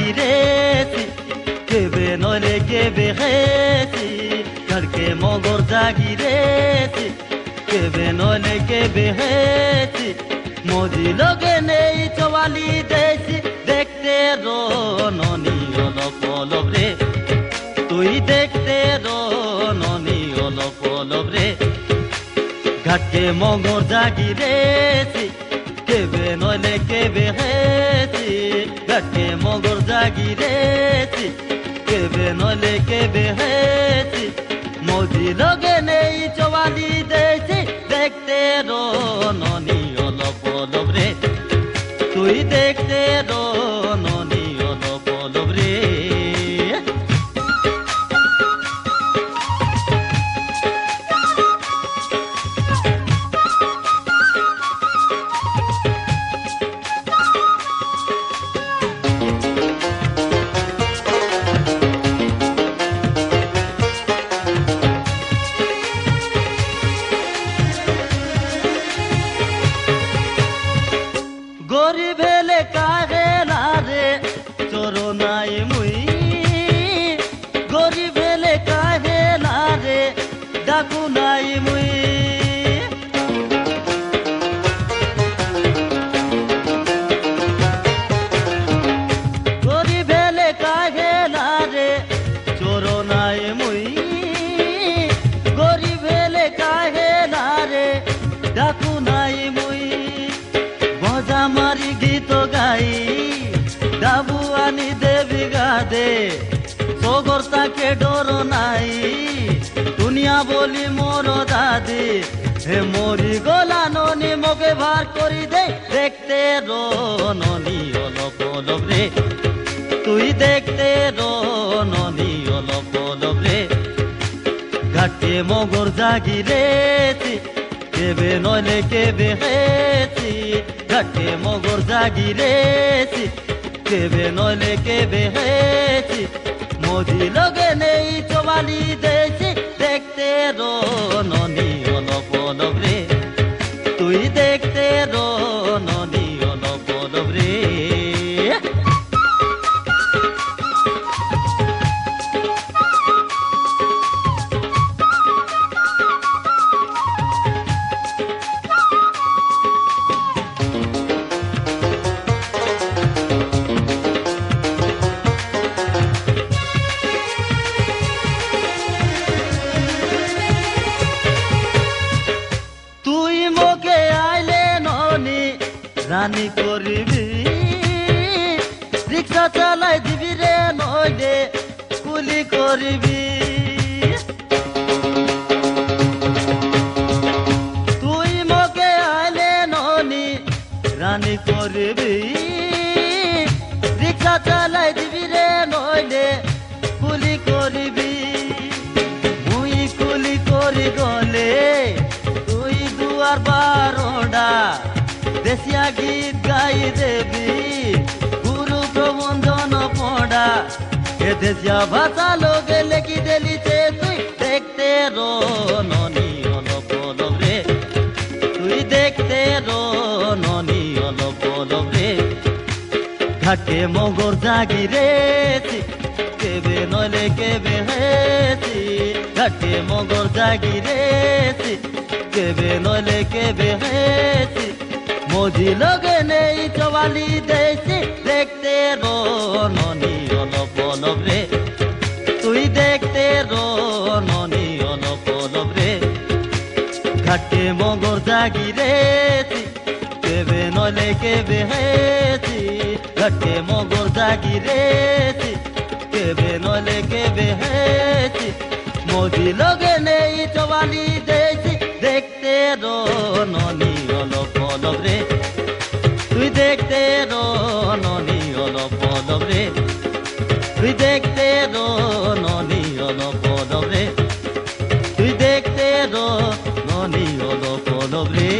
জাগিরেছি কেবে নলে কেবে হেছি ঘরকে মগর জাগিরেছি কেবে নলে কেবে হেছি মজি লগে নেই চওয়ালি দেছি দেখতে রননি অলপ অলপ রে তুই দেখতে রননি অলপ অলপ রে ঘাটকে মগর জাগিরেছি কেবে নলে কেবে হেছি ঘাটকে মগর জাগিরেছি কেবে নলে কেবে হেছি মজি লগে নেই চওয়ালি দেছি দেখতে রননি অলপ অলপ রে তুই দেখতে রননি অলপ অলপ রে গরিব হেলে কাহে না রে চরনাই মুই গরিব হেলে কাহে না রে ডাকু নাই মুই গরিব হেলে কাহে না রে চরনাই মুই গরিব হেলে কাহে না রে ডাকু নাই মুই মারি গীত গাই ডাবু আনি দেবী গাদে সগর তাকে ডর নাই দুনিয়া বলি মোর দাদি হে মরি গলা ননি মগে ভার করি দে দেখতে রননি অলপ অলপ রে তুই দেখতে রননি অলপ অলপ রে ঘাটে মগর জাগিরেছি কেবে নলে কেবে হেছি ঘাটে মগর জাগিরেছি কেবে নলে কেবে হেছি মজি লগে নেই চওয়ালি দেছি দেখতে রননি অলপ অলপ রে তুই দেখতে রননি অলপ অলপ রে রানী করবি রিক্সা চালাই দিবি রে নইলে কুলি করবি তুই মকে আইলে ননি রানী করবি রিক্সা চালাই দিবি রে নইলে কুলি করবি মুই কুলি করি গলে তুই দুয়ার বারোডা দেশিয়া গীত গাই দেবি গুরু প্রবন্ধন পড়া এ দেশিয়া ভাষা লোকে লেখি দেলিছে তুই দেখতে রননি অলপ অলপ রে তুই দেখতে রননি অলপ অলপ রে ঘাটে মগর জাগিরেছি কেবে নলে কেবে হেছি ঘাটে মগর জাগিরেছি কেবে নলে কেবে হেছি মজি লগে নেই চওয়ালি দেছি দেখতে রননি অলপ অলপ রে তুই দেখতে রননি অলপ অলপ রে ঘাটে মগর জাগিরেছি কেবে নলে কেবে হেছি ঘাটে মগর জাগিরেছি কেবে নলে কেবে হেছি মজি লগে নেই চওয়ালি দেছি দেখতে রননি অলপ অলপ রে তুই দেখতে রননি অলপ অলপ রে তুই দেখতে রননি অলপ অলপ রে তুই দেখতে রননি অলপ অলপ রে